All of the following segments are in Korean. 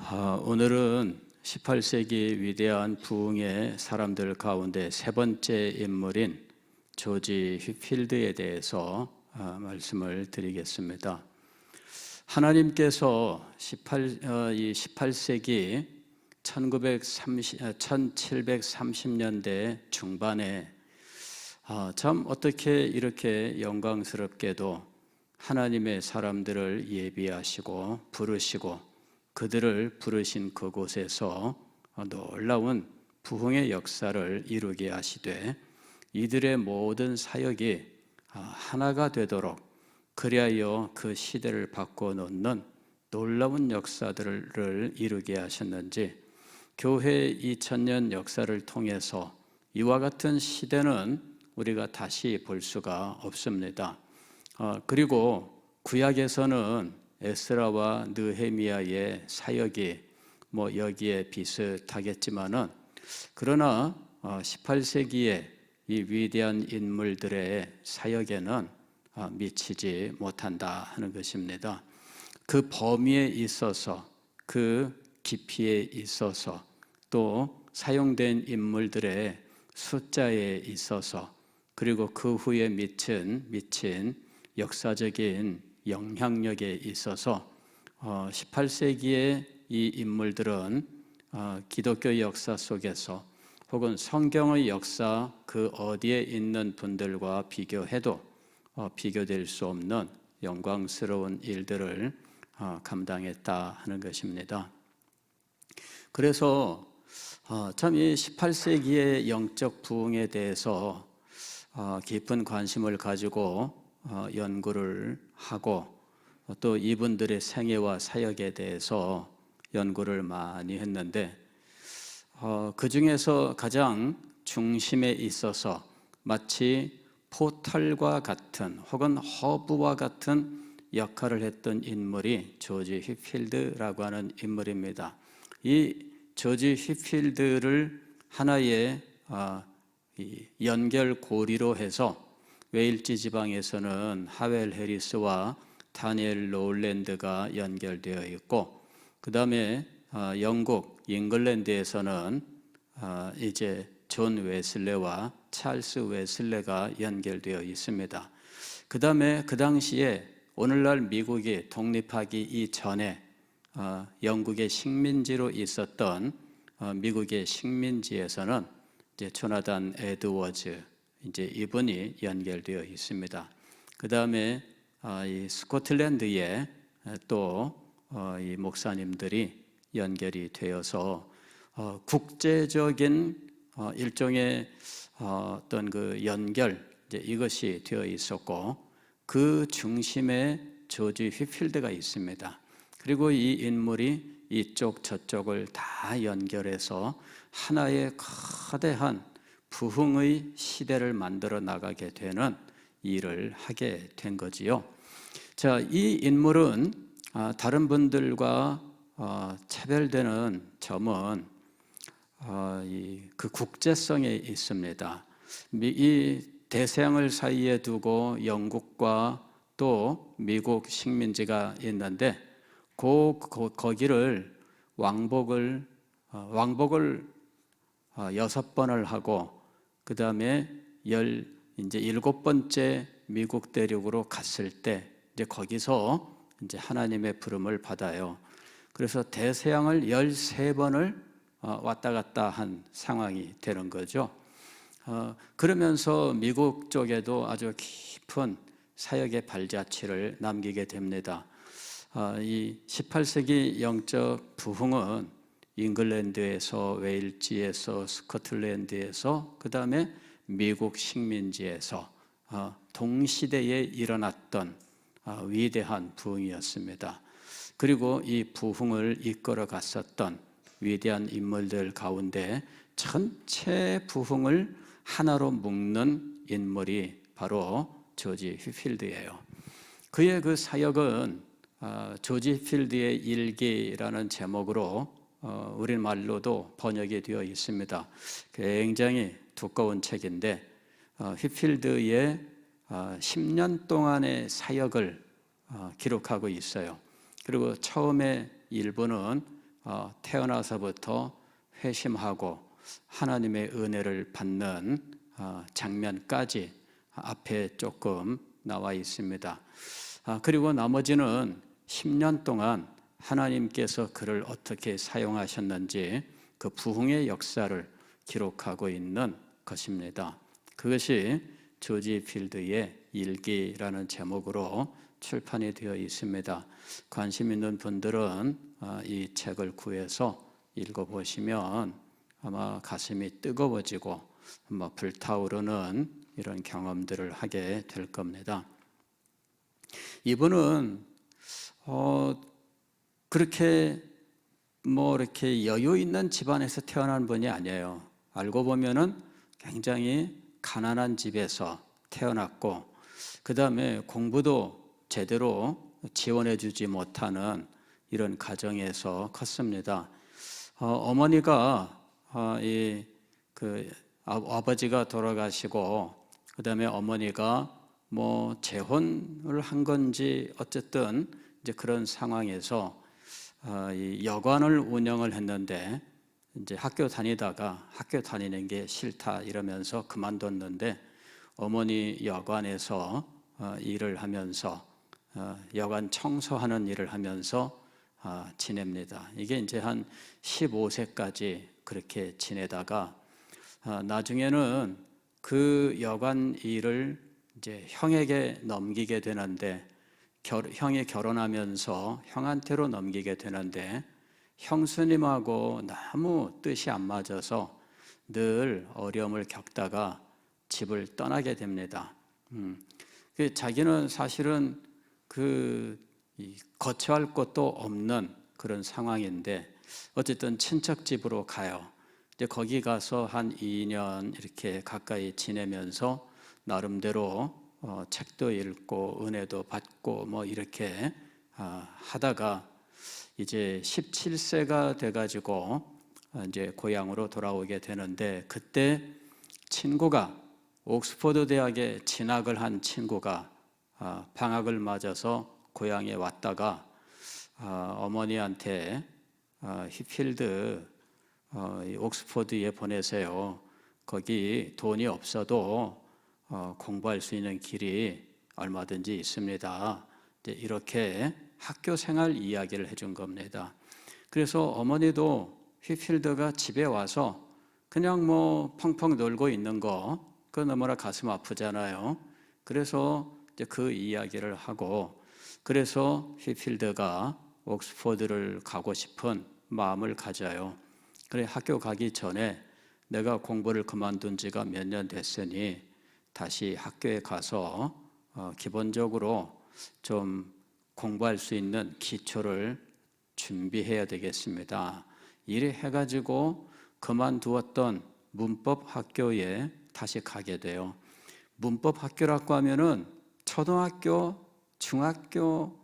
오늘은 18세기 위대한 부흥의 사람들 가운데 세 번째 인물인 조지 휘필드에 대해서 말씀을 드리겠습니다. 하나님께서 18세기 1730년대 중반에 참 어떻게 이렇게 영광스럽게도 하나님의 사람들을 예비하시고 부르시고 그들을 부르신 그곳에서 놀라운 부흥의 역사를 이루게 하시되 이들의 모든 사역이 하나가 되도록 그리하여 그 시대를 바꿔놓는 놀라운 역사들을 이루게 하셨는지 교회 2000년 역사를 통해서 이와 같은 시대는 우리가 다시 볼 수가 없습니다. 그리고 구약에서는 에스라와 느헤미야의 사역이 여기에 비슷하겠지만은 그러나 18세기의 이 위대한 인물들의 사역에는 미치지 못한다 하는 것입니다. 그 범위에 있어서 그 깊이에 있어서 또 사용된 인물들의 숫자에 있어서 그리고 그 후에 미친 역사적인 영향력에 있어서 18세기의 이 인물들은 기독교 역사 속에서 혹은 성경의 역사 그 어디에 있는 분들과 비교해도 비교될 수 없는 영광스러운 일들을 감당했다 하는 것입니다. 그래서 참 이 18세기의 영적 부흥에 대해서 깊은 관심을 가지고 연구를 하고 또 이분들의 생애와 사역에 대해서 연구를 많이 했는데 그 중에서 가장 중심에 있어서 마치 포털과 같은 혹은 허브와 같은 역할을 했던 인물이 조지 휘필드라고 하는 인물입니다. 이 조지 휘필드를 하나의 연결고리로 해서 웨일즈 지방에서는 하웰 해리스와 다니엘 로울랜드가 연결되어 있고 그 다음에 영국 잉글랜드에서는 이제 존 웨슬레와 찰스 웨슬레가 연결되어 있습니다. 그 다음에 그 당시에 오늘날 미국이 독립하기 이전에 영국의 식민지로 있었던 미국의 식민지에서는 이제 조나단 에드워즈 이제 이분이 연결되어 있습니다. 그 다음에 이 스코틀랜드에 또 이 목사님들이 연결이 되어서 국제적인 일종의 어떤 그 연결 이제 이것이 되어 있었고 그 중심에 조지 휘필드가 있습니다. 그리고 이 인물이 이쪽 저쪽을 다 연결해서 하나의 거대한 부흥의 시대를 만들어 나가게 되는 일을 하게 된 거지요. 자, 이 인물은 다른 분들과 차별되는 점은 그 국제성에 있습니다. 이 대서양을 사이에 두고 영국과 또 미국 식민지가 있는데 거기를 왕복을 6번을 하고 그 다음에 이제 7번째 미국 대륙으로 갔을 때 이제 거기서 이제 하나님의 부름을 받아요. 그래서 대서양을 13번을 왔다 갔다 한 상황이 되는 거죠. 그러면서 미국 쪽에도 아주 깊은 사역의 발자취를 남기게 됩니다. 이 18세기 영적 부흥은 잉글랜드에서 웨일즈에서 스코틀랜드에서 그 다음에 미국 식민지에서 동시대에 일어났던 위대한 부흥이었습니다. 그리고 이 부흥을 이끌어 갔었던 위대한 인물들 가운데 전체 부흥을 하나로 묶는 인물이 바로 조지 휘필드예요. 그의 그 사역은 조지 휘필드의 일기라는 제목으로 우리말로도 번역이 되어 있습니다. 굉장히 두꺼운 책인데 휘필드의 10년 동안의 사역을 기록하고 있어요. 그리고 처음에 일부는 태어나서부터 회심하고 하나님의 은혜를 받는 장면까지 앞에 조금 나와 있습니다. 그리고 나머지는 10년 동안 하나님께서 그를 어떻게 사용하셨는지 그 부흥의 역사를 기록하고 있는 것입니다. 그것이 조지 필드의 일기라는 제목으로 출판이 되어 있습니다. 관심 있는 분들은 이 책을 구해서 읽어보시면 아마 가슴이 뜨거워지고 불타오르는 이런 경험들을 하게 될 겁니다. 이분은 그렇게 이렇게 여유 있는 집안에서 태어난 분이 아니에요. 알고 보면은 굉장히 가난한 집에서 태어났고, 그 다음에 공부도 제대로 지원해 주지 못하는 이런 가정에서 컸습니다. 어머니가 아버지가 돌아가시고, 그 다음에 어머니가 재혼을 한 건지 어쨌든 이제 그런 상황에서 이 여관을 운영을 했는데, 이제 학교 다니는 게 싫다 이러면서 그만뒀는데, 어머니 여관에서 일을 하면서 여관 청소하는 일을 하면서 지냅니다. 이게 이제 한 15세까지 그렇게 지내다가 나중에는 그 여관 일을 이제 형에게 넘기게 되는데, 형이 결혼하면서 형한테로 넘기게 되는데, 형수님하고 너무 뜻이 안 맞아서 늘 어려움을 겪다가 집을 떠나게 됩니다. 자기는 사실은 거처할 곳도 없는 그런 상황인데 어쨌든 친척 집으로 가요. 이제 거기 가서 한 2년 이렇게 가까이 지내면서 나름대로 책도 읽고 은혜도 받고 이렇게 하다가 이제 17세가 돼가지고 이제 고향으로 돌아오게 되는데, 그때 친구가 옥스퍼드 대학에 진학을 한 친구가 방학을 맞아서 고향에 왔다가 어머니한테 휘필드 옥스퍼드에 보내세요. 거기 돈이 없어도 공부할 수 있는 길이 얼마든지 있습니다. 이렇게 학교 생활 이야기를 해준 겁니다. 그래서 어머니도 휘필드가 집에 와서 그냥 펑펑 놀고 있는 거, 그거 너무나 가슴 아프잖아요. 그래서 이제 그 이야기를 하고, 그래서 휘필드가 옥스퍼드를 가고 싶은 마음을 가져요. 그래, 학교 가기 전에 내가 공부를 그만둔 지가 몇 년 됐으니 다시 학교에 가서 기본적으로 좀 공부할 수 있는 기초를 준비해야 되겠습니다. 이래 해가지고 그만두었던 문법 학교에 다시 가게 돼요. 문법 학교라고 하면은 초등학교, 중학교,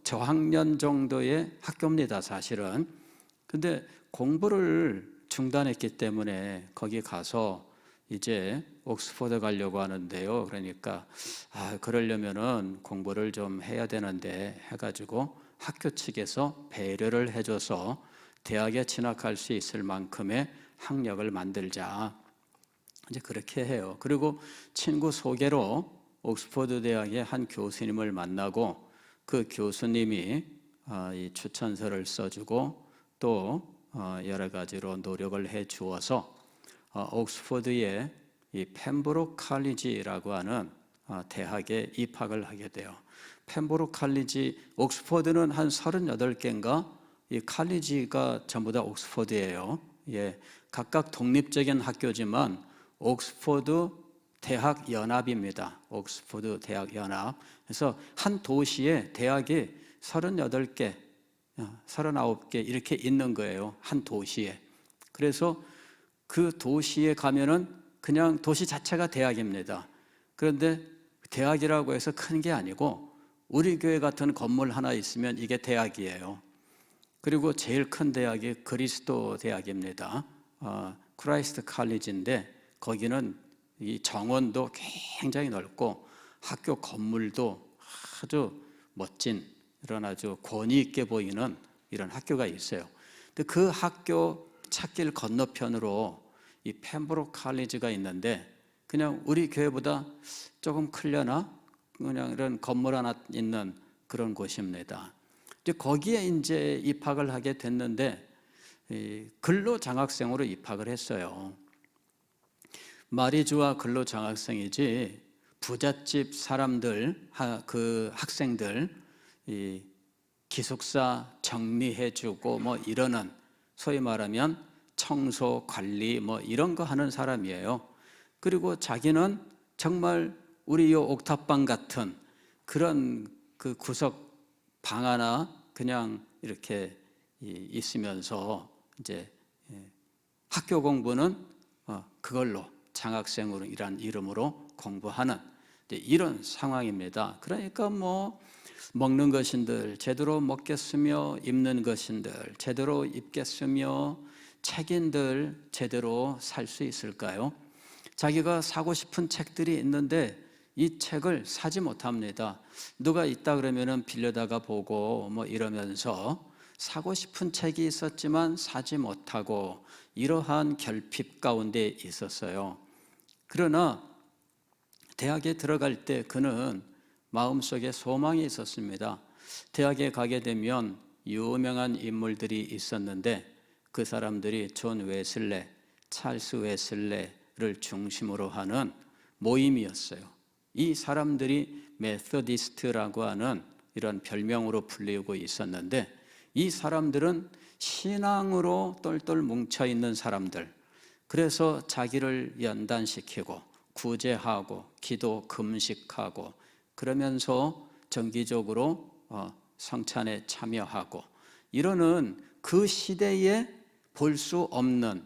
저학년 정도의 학교입니다, 사실은. 근데 공부를 중단했기 때문에 거기 가서 이제 옥스퍼드 가려고 하는데요. 그러니까 그러려면은 공부를 좀 해야 되는데 해가지고 학교 측에서 배려를 해줘서 대학에 진학할 수 있을 만큼의 학력을 만들자. 이제 그렇게 해요. 그리고 친구 소개로 옥스퍼드 대학의 한 교수님을 만나고, 그 교수님이 이 추천서를 써주고 또 여러 가지로 노력을 해 주어서 옥스퍼드의 이 펜브록 칼리지라고 하는 대학에 입학을 하게 돼요. 펜브록 칼리지, 옥스퍼드는 한 38개인가 이 칼리지가 전부 다 옥스퍼드예요. 예, 각각 독립적인 학교지만 옥스퍼드 대학 연합입니다. 옥스퍼드 대학 연합. 그래서 한 도시에 대학이 38개, 39개 이렇게 있는 거예요. 한 도시에. 그래서 그 도시에 가면은 그냥 도시 자체가 대학입니다. 그런데 대학이라고 해서 큰 게 아니고 우리 교회 같은 건물 하나 있으면 이게 대학이에요. 그리고 제일 큰 대학이 그리스도 대학입니다. 크라이스트 칼리지인데 거기는 이 정원도 굉장히 넓고 학교 건물도 아주 멋진 이런 아주 권위 있게 보이는 이런 학교가 있어요. 근데 그 학교 찾길 건너편으로 이 펜브록 칼리지가 있는데 그냥 우리 교회보다 조금 크려나 그냥 이런 건물 하나 있는 그런 곳입니다. 이제 거기에 이제 입학을 하게 됐는데 근로 장학생으로 입학을 했어요. 말이 좋아 근로 장학생이지 부잣집 사람들 그 학생들 이 기숙사 정리해주고 뭐 이러는 소위 말하면 청소 관리 뭐 이런 거 하는 사람이에요. 그리고 자기는 정말 우리 요 옥탑방 같은 그런 그 구석 방 하나 그냥 이렇게 있으면서 이제 학교 공부는 그걸로 장학생으로 이란 이름으로 공부하는 이런 상황입니다. 그러니까 뭐 먹는 것인들 제대로 먹겠으며 입는 것인들 제대로 입겠으며 책인들 제대로 살 수 있을까요? 자기가 사고 싶은 책들이 있는데 이 책을 사지 못합니다. 누가 있다 그러면은 빌려다가 보고 뭐 이러면서 사고 싶은 책이 있었지만 사지 못하고 이러한 결핍 가운데 있었어요. 그러나 대학에 들어갈 때 그는 마음속에 소망이 있었습니다. 대학에 가게 되면 유명한 인물들이 있었는데 그 사람들이 존 웨슬레, 찰스 웨슬레를 중심으로 하는 모임이었어요. 이 사람들이 메소디스트라고 하는 이런 별명으로 불리고 있었는데 이 사람들은 신앙으로 똘똘 뭉쳐있는 사람들, 그래서 자기를 연단시키고 구제하고 기도 금식하고 그러면서 정기적으로 성찬에 참여하고 이러는 그 시대에 볼 수 없는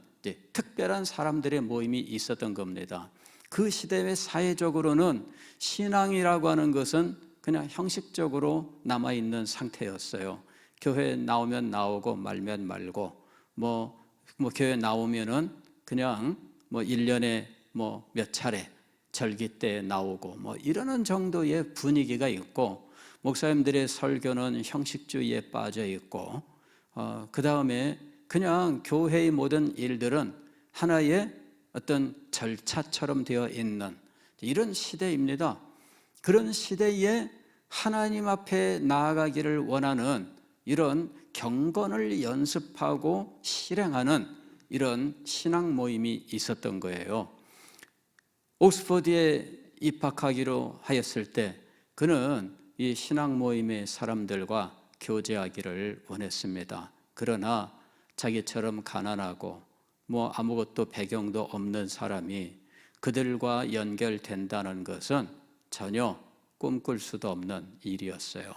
특별한 사람들의 모임이 있었던 겁니다. 그 시대의 사회적으로는 신앙이라고 하는 것은 그냥 형식적으로 남아있는 상태였어요. 교회에 나오면 나오고 말면 말고 뭐 교회 나오면은 그냥 뭐 1년에 뭐 몇 차례 절기 때 나오고 뭐 이러는 정도의 분위기가 있고 목사님들의 설교는 형식주의에 빠져 있고 그 다음에 그냥 교회의 모든 일들은 하나의 어떤 절차처럼 되어 있는 이런 시대입니다. 그런 시대에 하나님 앞에 나아가기를 원하는 이런 경건을 연습하고 실행하는 이런 신앙 모임이 있었던 거예요. 옥스퍼드에 입학하기로 하였을 때 그는 이 신앙 모임의 사람들과 교제하기를 원했습니다. 그러나 자기처럼 가난하고 뭐 아무것도 배경도 없는 사람이 그들과 연결된다는 것은 전혀 꿈꿀 수도 없는 일이었어요.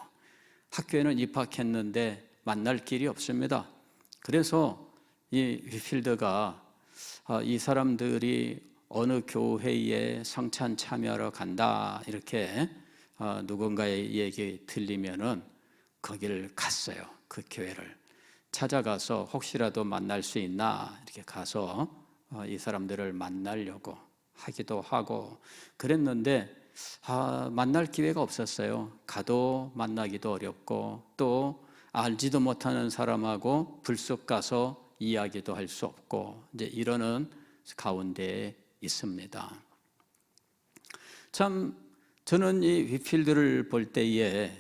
학교에는 입학했는데 만날 길이 없습니다. 그래서 이 휘필드가 이 사람들이 어느 교회에 성찬 참여하러 간다 이렇게 누군가의 얘기 들리면은 거기를 갔어요. 그 교회를 찾아가서 혹시라도 만날 수 있나 이렇게 가서 이 사람들을 만나려고 하기도 하고 그랬는데 만날 기회가 없었어요. 가도 만나기도 어렵고 또 알지도 못하는 사람하고 불쑥 가서 이야기도 할 수 없고 이제 이러는 가운데 있습니다. 참 저는 이 휘필드를 볼 때에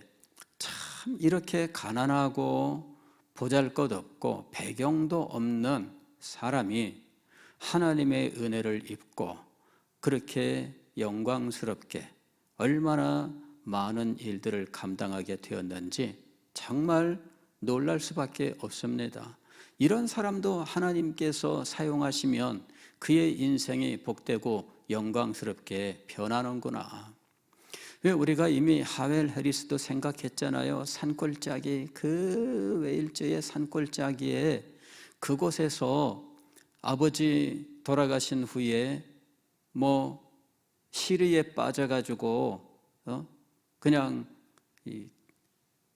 참 이렇게 가난하고 보잘것없고 배경도 없는 사람이 하나님의 은혜를 입고 그렇게 영광스럽게 얼마나 많은 일들을 감당하게 되었는지 정말 놀랄 수밖에 없습니다. 이런 사람도 하나님께서 사용하시면 그의 인생이 복되고 영광스럽게 변하는구나. 왜 우리가 이미 하웰 해리스도 생각했잖아요. 산골짜기 그 웨일즈의 산골짜기에 그곳에서 아버지 돌아가신 후에 뭐 시리에 빠져가지고 그냥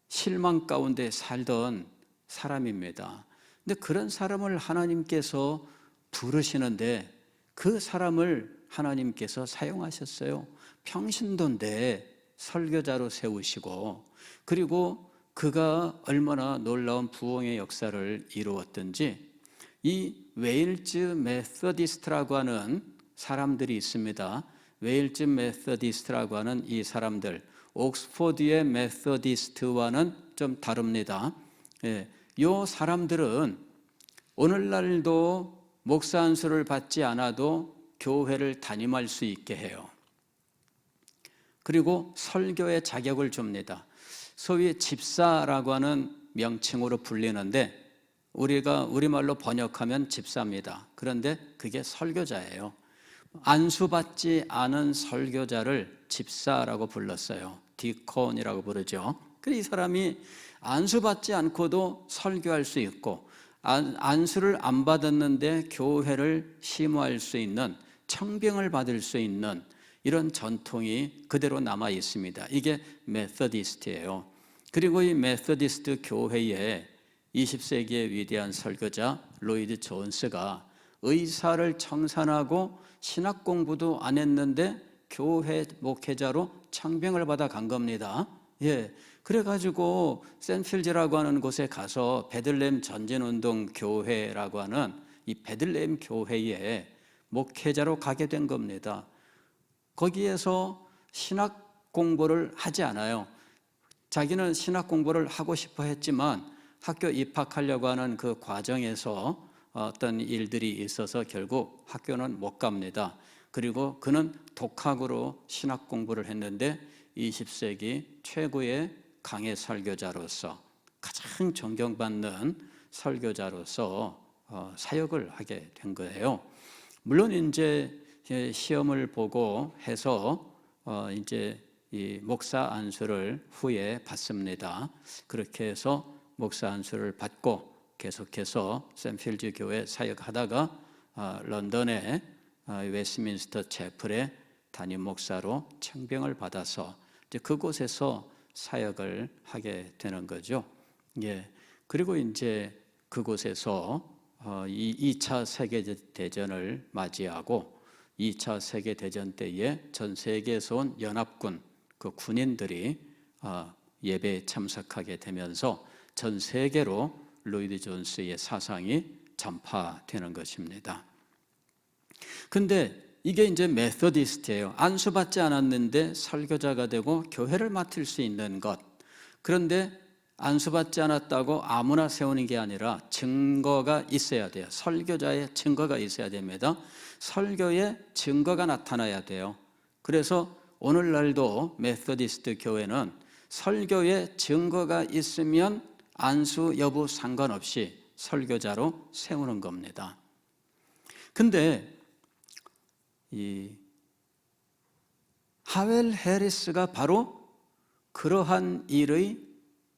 실망 가운데 살던 사람입니다. 근데 그런 사람을 하나님께서 부르시는데 그 사람을 하나님께서 사용하셨어요. 평신도인데 설교자로 세우시고 그리고 그가 얼마나 놀라운 부흥의 역사를 이루었던지 이 웨일즈 메서디스트라고 하는 사람들이 있습니다. 웨일즈 메서디스트라고 하는 이 사람들, 옥스포드의 메서디스트와는 좀 다릅니다. 예, 이 사람들은 오늘날도 목사 안수를 받지 않아도 교회를 담임할 수 있게 해요. 그리고 설교의 자격을 줍니다. 소위 집사라고 하는 명칭으로 불리는데 우리가 우리말로 번역하면 집사입니다. 그런데 그게 설교자예요. 안수받지 않은 설교자를 집사라고 불렀어요. 디콘이라고 부르죠. 이 사람이 안수받지 않고도 설교할 수 있고 안수를 안 받았는데 교회를 심호할 수 있는, 청빙을 받을 수 있는 이런 전통이 그대로 남아 있습니다. 이게 메서디스트예요. 그리고 이 메서디스트 교회에 20세기의 위대한 설교자 로이드 존스가 의사를 청산하고 신학 공부도 안 했는데 교회 목회자로 청빙을 받아 간 겁니다. 예, 그래가지고 샌필즈라고 하는 곳에 가서 베들레헴 전진운동 교회라고 하는 이 베들레헴 교회에 목회자로 가게 된 겁니다. 거기에서 신학 공부를 하지 않아요. 자기는 신학 공부를 하고 싶어 했지만 학교 입학하려고 하는 그 과정에서 어떤 일들이 있어서 결국 학교는 못 갑니다. 그리고 그는 독학으로 신학 공부를 했는데 20세기 최고의 강해 설교자로서, 가장 존경받는 설교자로서 사역을 하게 된 거예요. 물론 이제 시험을 보고 해서 이제 이 목사 안수를 후에 받습니다. 그렇게 해서 목사 안수를 받고 계속해서 샌필즈 교회 사역하다가 런던의 웨스트민스터 채플의 담임 목사로 청빙을 받아서 이제 그곳에서 사역을 하게 되는 거죠. 예. 그리고 이제 그곳에서 이 2차 세계 대전을 맞이하고 2차 세계 대전 때에 전 세계에서 온 연합군 그 군인들이 예배에 참석하게 되면서 전 세계로 로이드 존스의 사상이 전파되는 것입니다. 근데 이게 이제 메서디스트예요. 안수받지 않았는데 설교자가 되고 교회를 맡을 수 있는 것. 그런데 안수받지 않았다고 아무나 세우는 게 아니라 증거가 있어야 돼요. 설교자의 증거가 있어야 됩니다. 설교의 증거가 나타나야 돼요. 그래서 오늘날도 메서디스트 교회는 설교의 증거가 있으면 안수 여부 상관없이 설교자로 세우는 겁니다. 근데 이 하웰 해리스가 바로 그러한 일의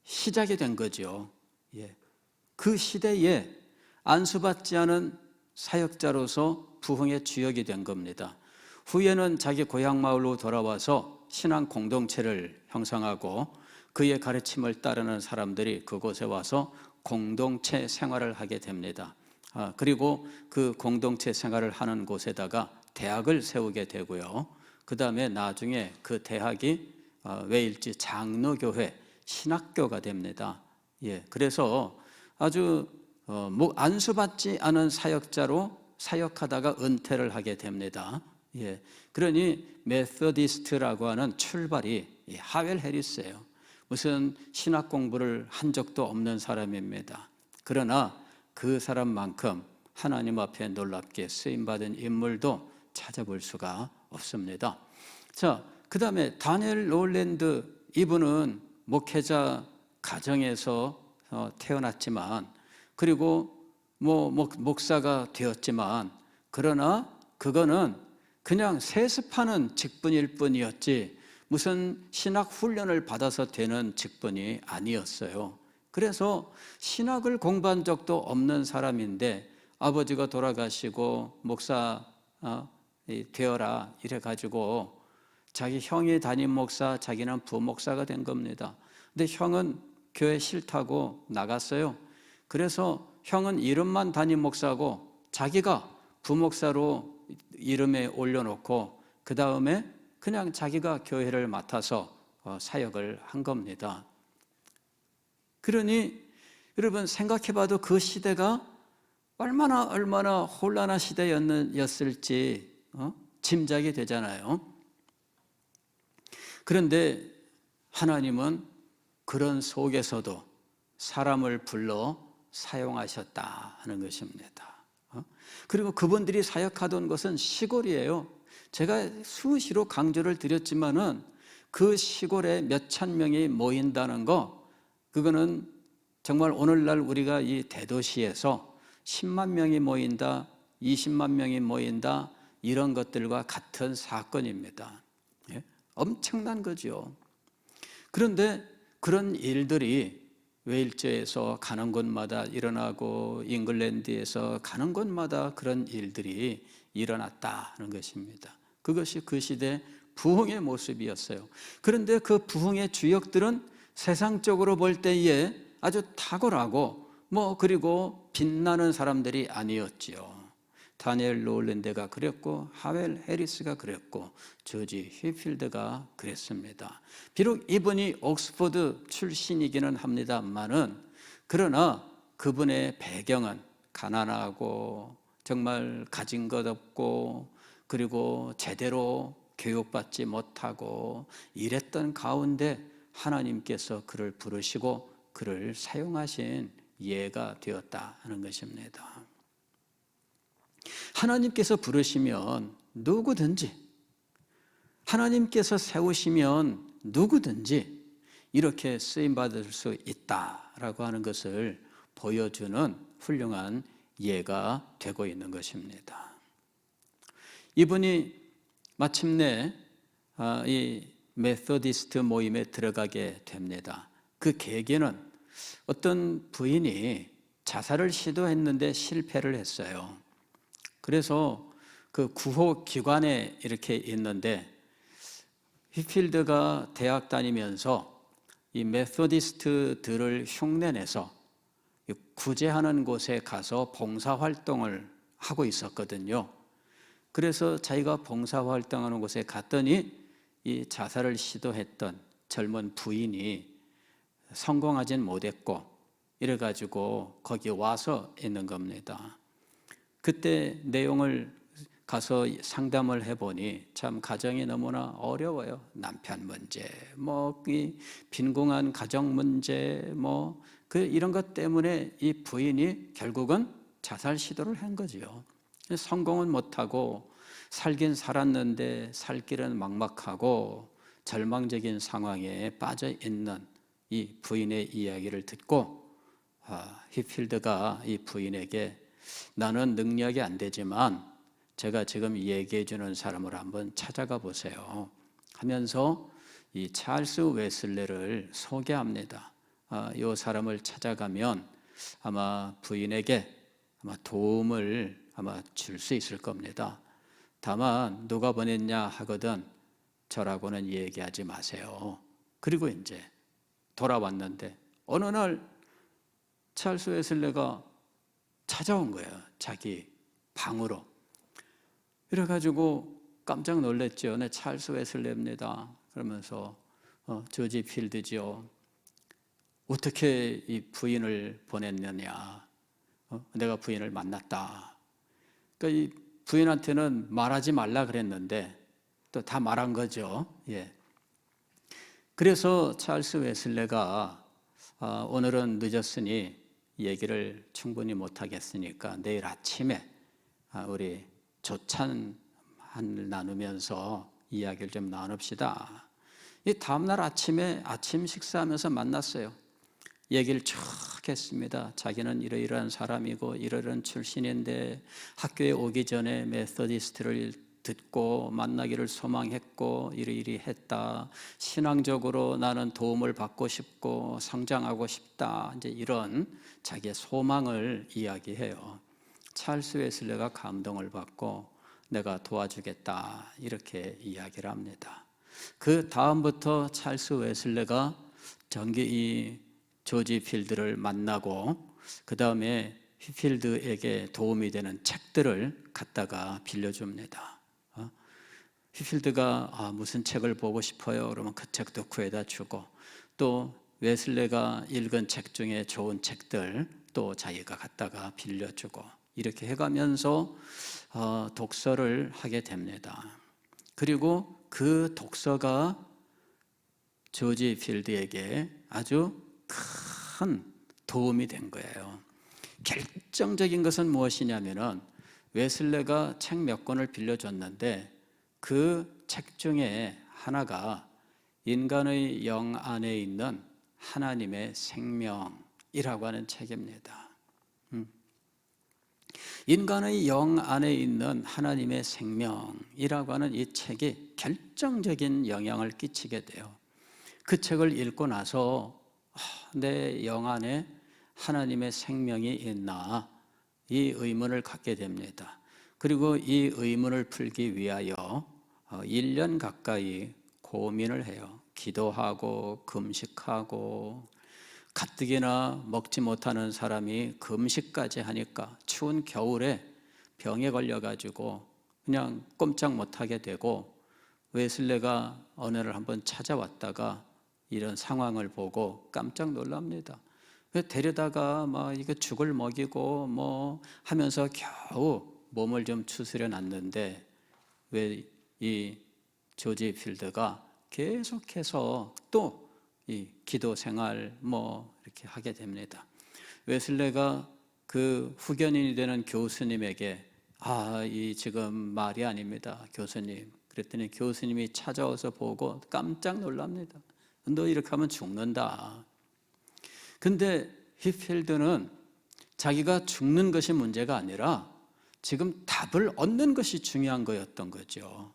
시작이 된 거죠. 예. 그 시대에 안수받지 않은 사역자로서 부흥의 주역이 된 겁니다. 후에는 자기 고향 마을로 돌아와서 신앙 공동체를 형성하고 그의 가르침을 따르는 사람들이 그곳에 와서 공동체 생활을 하게 됩니다. 그리고 그 공동체 생활을 하는 곳에다가 대학을 세우게 되고요. 그 다음에 나중에 그 대학이 웨일즈 장로교회 신학교가 됩니다. 예, 그래서 아주 안수받지 않은 사역자로 사역하다가 은퇴를 하게 됩니다. 예, 그러니 메서디스트라고 하는 출발이 하웰 해리스예요. 무슨 신학 공부를 한 적도 없는 사람입니다. 그러나 그 사람만큼 하나님 앞에 놀랍게 쓰임받은 인물도 찾아볼 수가 없습니다. 자, 그 다음에 다니엘 롤랜드, 이분은 목회자 가정에서 태어났지만 그리고 목사가 되었지만 그러나 그거는 그냥 세습하는 직분일 뿐이었지 무슨 신학 훈련을 받아서 되는 직분이 아니었어요. 그래서 신학을 공부한 적도 없는 사람인데 아버지가 돌아가시고 목사 되어라 이래가지고 자기 형이 담임 목사, 자기는 부목사가 된 겁니다. 근데 형은 교회 싫다고 나갔어요. 그래서 형은 이름만 담임 목사고 자기가 부목사로 이름에 올려놓고 그 다음에 그냥 자기가 교회를 맡아서 사역을 한 겁니다. 그러니 여러분 생각해봐도 그 시대가 얼마나 혼란한 시대였을지 짐작이 되잖아요. 그런데 하나님은 그런 속에서도 사람을 불러 사용하셨다 하는 것입니다. 그리고 그분들이 사역하던 것은 시골이에요. 제가 수시로 강조를 드렸지만은 그 시골에 몇천 명이 모인다는 거, 그거는 정말 오늘날 우리가 이 대도시에서 10만 명이 모인다, 20만 명이 모인다, 이런 것들과 같은 사건입니다. 엄청난 거죠. 그런데 그런 일들이 웨일즈에서 가는 곳마다 일어나고 잉글랜드에서 가는 곳마다 그런 일들이 일어났다는 것입니다. 그것이 그 시대 부흥의 모습이었어요. 그런데 그 부흥의 주역들은 세상적으로 볼 때에 아주 탁월하고 그리고 빛나는 사람들이 아니었지요. 다니엘 롤랜드가 그랬고 하웰 해리스가 그랬고 조지 휘필드가 그랬습니다. 비록 이분이 옥스퍼드 출신이기는 합니다만은 그러나 그분의 배경은 가난하고 정말 가진 것 없고 그리고 제대로 교육받지 못하고 이랬던 가운데 하나님께서 그를 부르시고 그를 사용하신 예가 되었다 하는 것입니다. 하나님께서 부르시면 누구든지, 하나님께서 세우시면 누구든지 이렇게 쓰임받을 수 있다라고 하는 것을 보여주는 훌륭한 예가 되고 있는 것입니다. 이분이 마침내 이 메소디스트 모임에 들어가게 됩니다. 그 계기는 어떤 부인이 자살을 시도했는데 실패를 했어요. 그래서 그 구호 기관에 이렇게 있는데 휘필드가 대학 다니면서 이 메소디스트들을 흉내내서 구제하는 곳에 가서 봉사활동을 하고 있었거든요. 그래서 자기가 봉사활동하는 곳에 갔더니 이 자살을 시도했던 젊은 부인이 성공하진 못했고 이래가지고 거기 와서 있는 겁니다. 그때 내용을 가서 상담을 해보니 참 가정이 너무나 어려워요. 남편 문제, 이 빈궁한 가정 문제, 이런 것 때문에 이 부인이 결국은 자살 시도를 한 거죠. 성공은 못하고 살긴 살았는데 살 길은 막막하고 절망적인 상황에 빠져 있는 이 부인의 이야기를 듣고 휘필드가 이 부인에게 나는 능력이 안 되지만 제가 지금 얘기해 주는 사람을 한번 찾아가 보세요 하면서 이 찰스 웨슬레를 소개합니다. 이 사람을 찾아가면 아마 부인에게 도움을 줄 수 있을 겁니다. 다만 누가 보냈냐 하거든 저라고는 얘기하지 마세요. 그리고 이제 돌아왔는데 어느 날 찰스 웨슬레가 찾아온 거예요. 자기 방으로. 이래가지고 깜짝 놀랐죠. 네, 찰스 웨슬레입니다. 그러면서 조지 필드지요. 어떻게 이 부인을 보냈느냐. 내가 부인을 만났다. 그러니까 이 부인한테는 말하지 말라 그랬는데 또 다 말한 거죠. 예. 그래서 찰스 웨슬레가 오늘은 늦었으니 얘기를 충분히 못하겠으니까 내일 아침에 우리 조찬 나누면서 이야기를 좀 나눕시다. 이 다음날 아침에 아침 식사하면서 만났어요. 얘기를 쭉 했습니다. 자기는 이러이러한 사람이고 이러이러한 출신인데 학교에 오기 전에 메소디스트를 듣고 만나기를 소망했고 이리이리 했다. 신앙적으로 나는 도움을 받고 싶고 성장하고 싶다. 이제 이런 자기의 소망을 이야기해요. 찰스 웨슬레가 감동을 받고 내가 도와주겠다 이렇게 이야기를 합니다. 그 다음부터 찰스 웨슬레가 정기 이 조지 필드를 만나고 그 다음에 휘필드에게 도움이 되는 책들을 갖다가 빌려줍니다. 휘필드가 무슨 책을 보고 싶어요? 그러면 그 책도 구해다 주고 또 웨슬레가 읽은 책 중에 좋은 책들 또 자기가 갖다가 빌려주고 이렇게 해가면서 독서를 하게 됩니다. 그리고 그 독서가 조지 필드에게 아주 큰 도움이 된 거예요. 결정적인 것은 무엇이냐면은 웨슬레가 책 몇 권을 빌려줬는데 그 책 중에 하나가 인간의 영 안에 있는 하나님의 생명이라고 하는 책입니다. 인간의 영 안에 있는 하나님의 생명이라고 하는 이 책이 결정적인 영향을 끼치게 돼요. 그 책을 읽고 나서 내 영 안에 하나님의 생명이 있나 이 의문을 갖게 됩니다. 그리고 이 의문을 풀기 위하여 1년 가까이 고민을 해요. 기도하고 금식하고 가뜩이나 먹지 못하는 사람이 금식까지 하니까 추운 겨울에 병에 걸려가지고 그냥 꼼짝 못하게 되고 웨슬레가 어느 날 한번 찾아왔다가 이런 상황을 보고 깜짝 놀랍니다. 데려다가 막 이거 죽을 먹이고 뭐 하면서 겨우 몸을 좀 추스려 놨는데 왜 이 조지 필드가 계속해서 또 이 기도 생활 뭐 이렇게 하게 됩니다. 웨슬레가 그 후견인이 되는 교수님에게 이 지금 말이 아닙니다, 교수님. 그랬더니 교수님이 찾아와서 보고 깜짝 놀랍니다. 너 이렇게 하면 죽는다. 근데 휘필드는 자기가 죽는 것이 문제가 아니라 지금 답을 얻는 것이 중요한 거였던 거죠.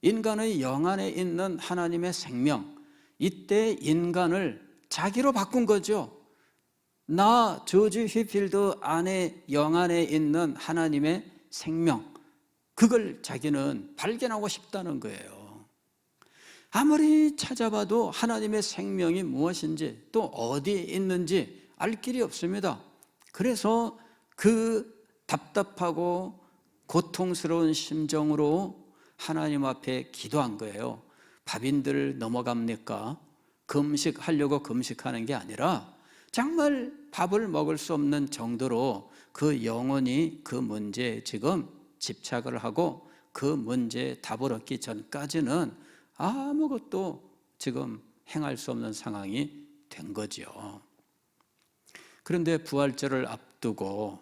인간의 영 안에 있는 하나님의 생명, 이때 인간을 자기로 바꾼 거죠. 나 조지 휘필드 안에 영 안에 있는 하나님의 생명, 그걸 자기는 발견하고 싶다는 거예요. 아무리 찾아봐도 하나님의 생명이 무엇인지 또 어디에 있는지 알 길이 없습니다. 그래서 그 답답하고 고통스러운 심정으로 하나님 앞에 기도한 거예요. 밥인들 넘어갑니까? 금식하려고 금식하는 게 아니라 정말 밥을 먹을 수 없는 정도로 그 영혼이 그 문제에 지금 집착을 하고 그 문제에 답을 얻기 전까지는 아무것도 지금 행할 수 없는 상황이 된 거죠. 그런데 부활절을 앞두고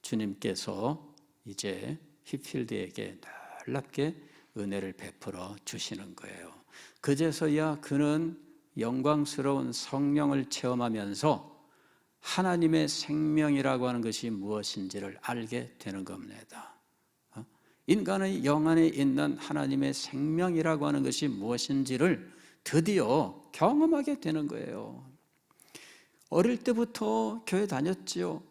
주님께서 이제 휘필드에게 놀랍게 은혜를 베풀어 주시는 거예요. 그제서야 그는 영광스러운 성령을 체험하면서 하나님의 생명이라고 하는 것이 무엇인지를 알게 되는 겁니다. 인간의 영 안에 있는 하나님의 생명이라고 하는 것이 무엇인지를 드디어 경험하게 되는 거예요. 어릴 때부터 교회 다녔지요.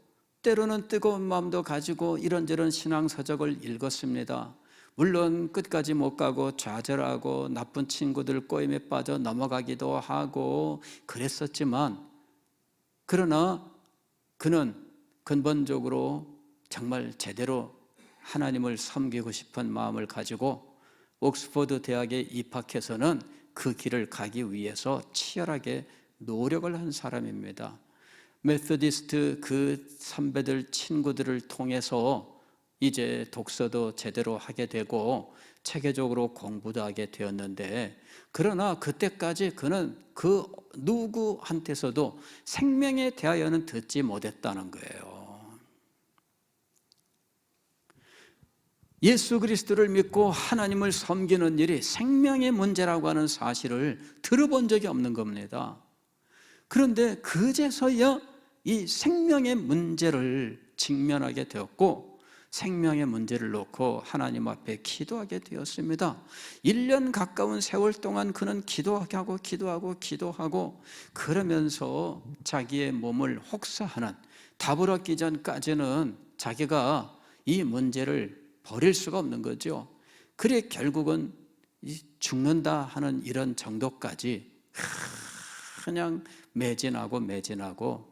때로는 뜨거운 마음도 가지고 이런저런 신앙서적을 읽었습니다. 물론 끝까지 못 가고 좌절하고 나쁜 친구들 꼬임에 빠져 넘어가기도 하고 그랬었지만, 그러나 그는 근본적으로 정말 제대로 하나님을 섬기고 싶은 마음을 가지고 옥스퍼드 대학에 입학해서는 그 길을 가기 위해서 치열하게 노력을 한 사람입니다. 메소디스트 그 선배들 친구들을 통해서 이제 독서도 제대로 하게 되고 체계적으로 공부도 하게 되었는데, 그러나 그때까지 그는 그 누구한테서도 생명에 대하여는 듣지 못했다는 거예요. 예수 그리스도를 믿고 하나님을 섬기는 일이 생명의 문제라고 하는 사실을 들어본 적이 없는 겁니다. 그런데 그제서야 이 생명의 문제를 직면하게 되었고 생명의 문제를 놓고 하나님 앞에 기도하게 되었습니다. 1년 가까운 세월 동안 그는 기도하고 그러면서 자기의 몸을 혹사하는, 답을 얻기 전까지는 자기가 이 문제를 버릴 수가 없는 거죠. 그래 결국은 죽는다 하는 이런 정도까지 그냥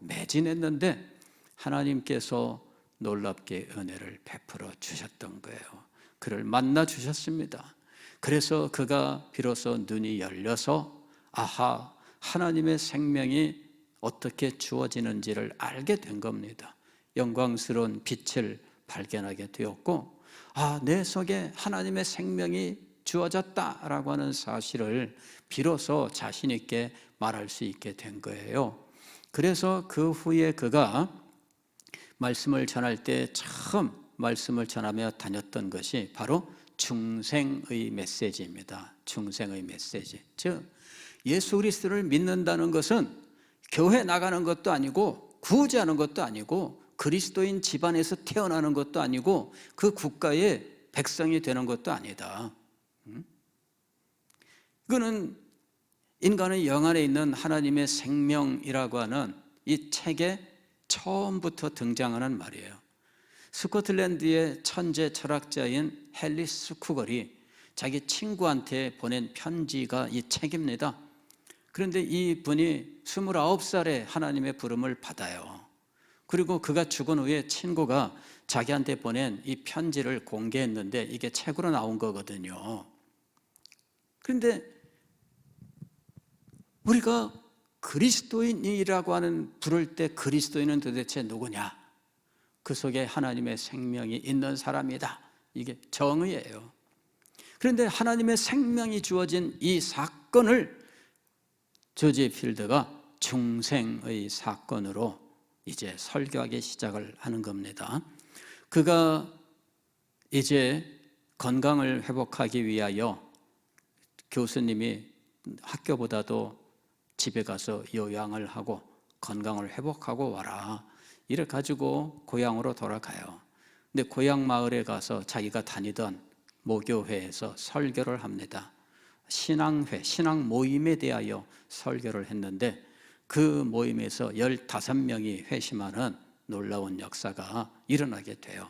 매진했는데 하나님께서 놀랍게 은혜를 베풀어 주셨던 거예요. 그를 만나 주셨습니다. 그래서 그가 비로소 눈이 열려서 하나님의 생명이 어떻게 주어지는지를 알게 된 겁니다. 영광스러운 빛을 발견하게 되었고, 내 속에 하나님의 생명이 주어졌다라고 하는 사실을 비로소 자신 있게 말할 수 있게 된 거예요. 그래서 그 후에 그가 말씀을 전할 때 처음 말씀을 전하며 다녔던 것이 바로 중생의 메시지입니다. 중생의 메시지. 즉, 예수 그리스도를 믿는다는 것은 교회 나가는 것도 아니고 구제하는 것도 아니고 그리스도인 집안에서 태어나는 것도 아니고 그 국가의 백성이 되는 것도 아니다. 이거는 인간의 영 안에 있는 하나님의 생명이라고 하는 이 책에 처음부터 등장하는 말이에요. 스코틀랜드의 천재 철학자인 헨리스 쿠걸이 자기 친구한테 보낸 편지가 이 책입니다. 그런데 이 분이 29살에 하나님의 부름을 받아요. 그리고 그가 죽은 후에 친구가 자기한테 보낸 이 편지를 공개했는데 이게 책으로 나온 거거든요. 그런데 우리가 그리스도인이라고 하는 부를 때 그리스도인은 도대체 누구냐? 그 속에 하나님의 생명이 있는 사람이다. 이게 정의예요. 그런데 하나님의 생명이 주어진 이 사건을 조지 필드가 중생의 사건으로 이제 설교하기 시작을 하는 겁니다. 그가 이제 건강을 회복하기 위하여 교수님이 학교보다도 집에 가서 요양을 하고 건강을 회복하고 와라. 이래 가지고 고향으로 돌아가요. 근데 고향 마을에 가서 자기가 다니던 모교회에서 설교를 합니다. 신앙회, 신앙 모임에 대하여 설교를 했는데 그 모임에서 15명이 회심하는 놀라운 역사가 일어나게 돼요.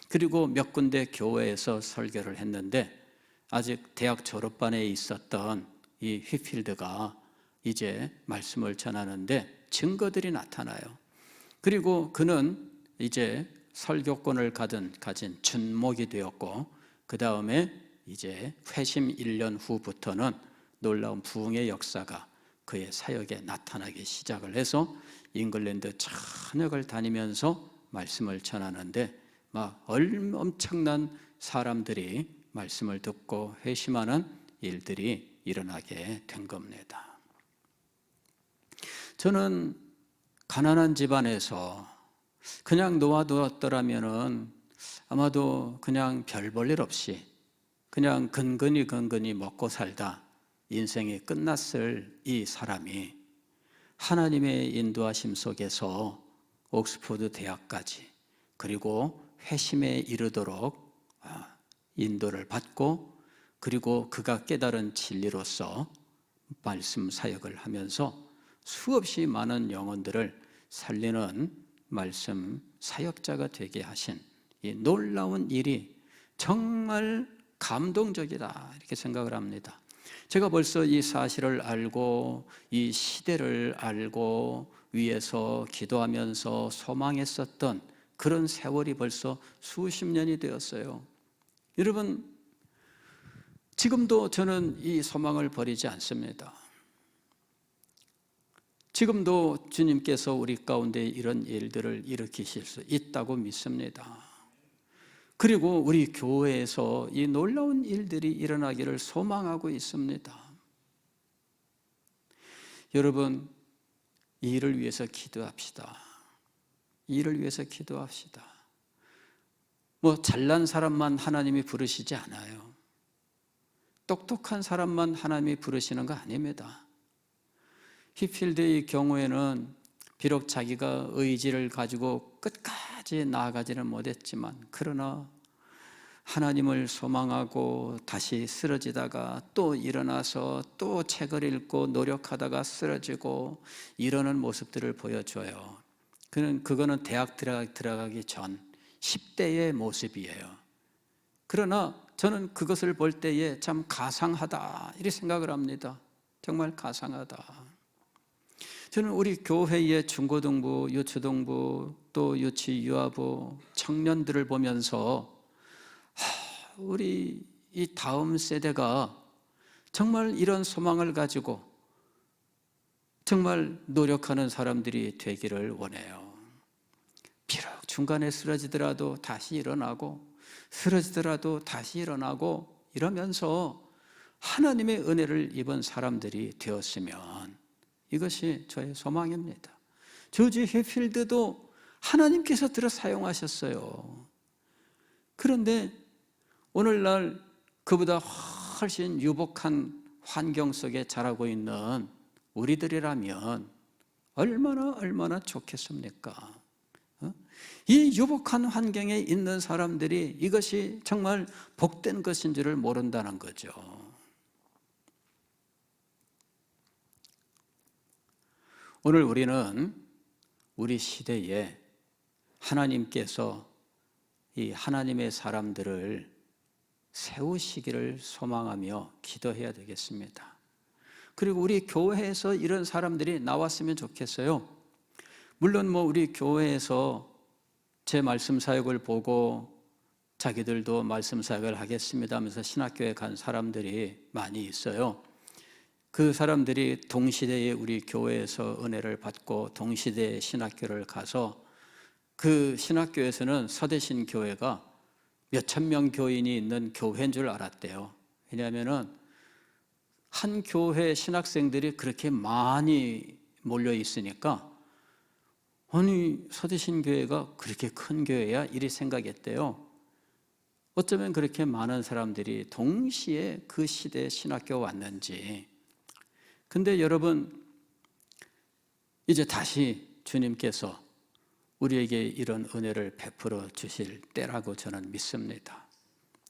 그리고 몇 군데 교회에서 설교를 했는데 아직 대학 졸업반에 있었던 이 휘필드가 이제 말씀을 전하는데 증거들이 나타나요. 그리고 그는 이제 설교권을 가진 준목이 되었고, 그 다음에 이제 회심 1년 후부터는 놀라운 부흥의 역사가 그의 사역에 나타나기 시작을 해서 잉글랜드 전역을 다니면서 말씀을 전하는데 막 엄청난 사람들이 말씀을 듣고 회심하는 일들이 일어나게 된 겁니다. 저는 가난한 집안에서 그냥 놓아두었더라면은 아마도 그냥 별 볼 일 없이 그냥 근근히 먹고 살다 인생이 끝났을 이 사람이 하나님의 인도하심 속에서 옥스퍼드 대학까지 그리고 회심에 이르도록 인도를 받고, 그리고 그가 깨달은 진리로서 말씀 사역을 하면서 수없이 많은 영혼들을 살리는 말씀 사역자가 되게 하신 이 놀라운 일이 정말 감동적이다, 이렇게 생각을 합니다. 제가 벌써 이 사실을 알고 이 시대를 알고 위에서 기도하면서 소망했었던 그런 세월이 벌써 수십 년이 되었어요. 여러분, 지금도 저는 이 소망을 버리지 않습니다. 지금도 주님께서 우리 가운데 이런 일들을 일으키실 수 있다고 믿습니다. 그리고 우리 교회에서 이 놀라운 일들이 일어나기를 소망하고 있습니다. 여러분, 이 일을 위해서 기도합시다. 이 일을 위해서 기도합시다. 잘난 사람만 하나님이 부르시지 않아요. 똑똑한 사람만 하나님이 부르시는 거 아닙니다. 휘필드의 경우에는 비록 자기가 의지를 가지고 끝까지 나아가지는 못했지만, 그러나 하나님을 소망하고 다시 쓰러지다가 또 일어나서 또 책을 읽고 노력하다가 쓰러지고 이러는 모습들을 보여줘요. 그거는 대학 들어가기 전 10대의 모습이에요. 그러나 저는 그것을 볼 때에 참 가상하다, 이렇게 생각을 합니다. 정말 가상하다. 저는 우리 교회의 중고등부, 유초등부, 또 유치, 유아부 청년들을 보면서 우리 이 다음 세대가 정말 이런 소망을 가지고 정말 노력하는 사람들이 되기를 원해요. 비록 중간에 쓰러지더라도 다시 일어나고, 쓰러지더라도 다시 일어나고, 이러면서 하나님의 은혜를 입은 사람들이 되었으면, 이것이 저의 소망입니다. 조지 해필드도 하나님께서 들어 사용하셨어요. 그런데 오늘날 그보다 훨씬 유복한 환경 속에 자라고 있는 우리들이라면 얼마나 좋겠습니까? 이 유복한 환경에 있는 사람들이 이것이 정말 복된 것인 줄을 모른다는 거죠. 오늘 우리는 우리 시대에 하나님께서 이 하나님의 사람들을 세우시기를 소망하며 기도해야 되겠습니다. 그리고 우리 교회에서 이런 사람들이 나왔으면 좋겠어요. 물론 우리 교회에서 제 말씀 사역을 보고 자기들도 말씀 사역을 하겠습니다 하면서 신학교에 간 사람들이 많이 있어요. 그 사람들이 동시대에 우리 교회에서 은혜를 받고 동시대에 신학교를 가서 그 신학교에서는 서대신 교회가 몇천 명 교인이 있는 교회인 줄 알았대요. 왜냐하면 한 교회 신학생들이 그렇게 많이 몰려 있으니까 아니 서대신 교회가 그렇게 큰 교회야? 이리 생각했대요. 어쩌면 그렇게 많은 사람들이 동시에 그 시대에 신학교 왔는지. 근데 여러분, 이제 다시 주님께서 우리에게 이런 은혜를 베풀어 주실 때라고 저는 믿습니다.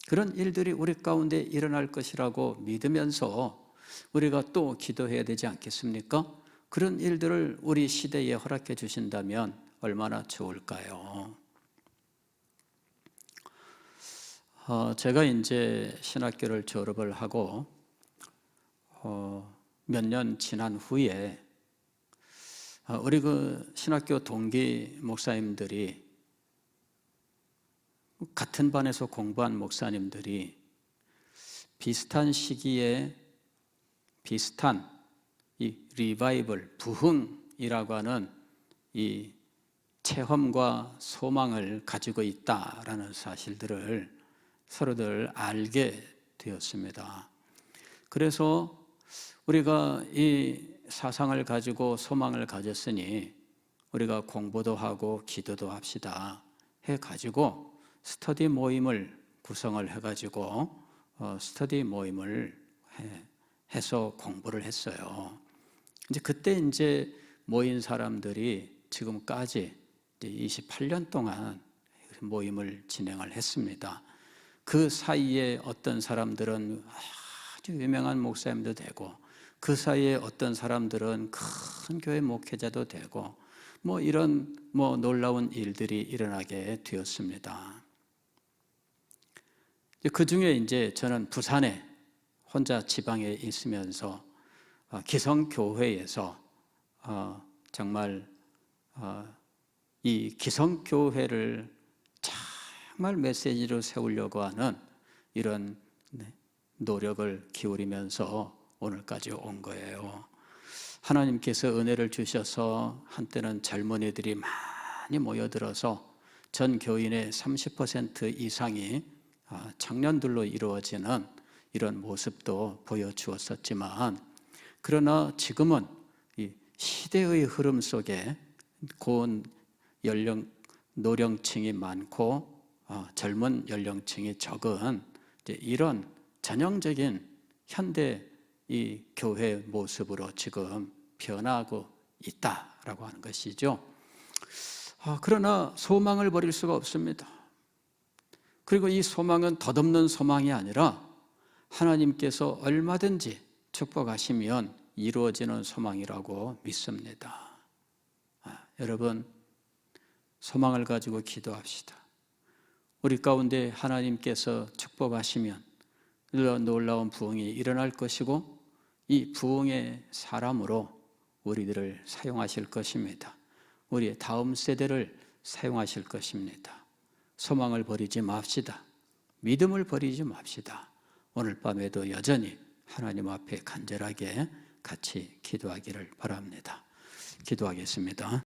그런 일들이 우리 가운데 일어날 것이라고 믿으면서 우리가 또 기도해야 되지 않겠습니까? 그런 일들을 우리 시대에 허락해 주신다면 얼마나 좋을까요? 제가 이제 신학교를 졸업을 하고 몇 년 지난 후에 우리 그 신학교 동기 목사님들이 같은 반에서 공부한 목사님들이 비슷한 시기에 비슷한 이 리바이벌, 부흥이라고 하는 이 체험과 소망을 가지고 있다라는 사실들을 서로들 알게 되었습니다. 그래서 우리가 이 사상을 가지고 소망을 가졌으니 우리가 공부도 하고 기도도 합시다 해가지고 스터디 모임을 구성을 해가지고 스터디 모임을 해서 공부를 했어요. 이제 그때 이제 모인 사람들이 지금까지 이제 28년 동안 모임을 진행을 했습니다. 그 사이에 어떤 사람들은 아주 유명한 목사님도 되고 그 사이에 어떤 사람들은 큰 교회 목회자도 되고 이런 놀라운 일들이 일어나게 되었습니다. 그 중에 이제 저는 부산에 혼자 지방에 있으면서 기성교회에서 정말 이 기성교회를 정말 메시지로 세우려고 하는 이런 노력을 기울이면서 오늘까지 온 거예요. 하나님께서 은혜를 주셔서 한때는 젊은이들이 많이 모여들어서 전 교인의 30% 이상이 청년들로 이루어지는 이런 모습도 보여주었었지만, 그러나 지금은 이 시대의 흐름 속에 고은 노령층이 많고 젊은 연령층이 적은 이런 전형적인 현대 이 교회 모습으로 지금 변하고 있다라고 하는 것이죠. 그러나 소망을 버릴 수가 없습니다. 그리고 이 소망은 덧없는 소망이 아니라 하나님께서 얼마든지 축복하시면 이루어지는 소망이라고 믿습니다. 여러분, 소망을 가지고 기도합시다. 우리 가운데 하나님께서 축복하시면 놀라운 부흥이 일어날 것이고 이 부흥의 사람으로 우리들을 사용하실 것입니다. 우리의 다음 세대를 사용하실 것입니다. 소망을 버리지 맙시다. 믿음을 버리지 맙시다. 오늘 밤에도 여전히 하나님 앞에 간절하게 같이 기도하기를 바랍니다. 기도하겠습니다.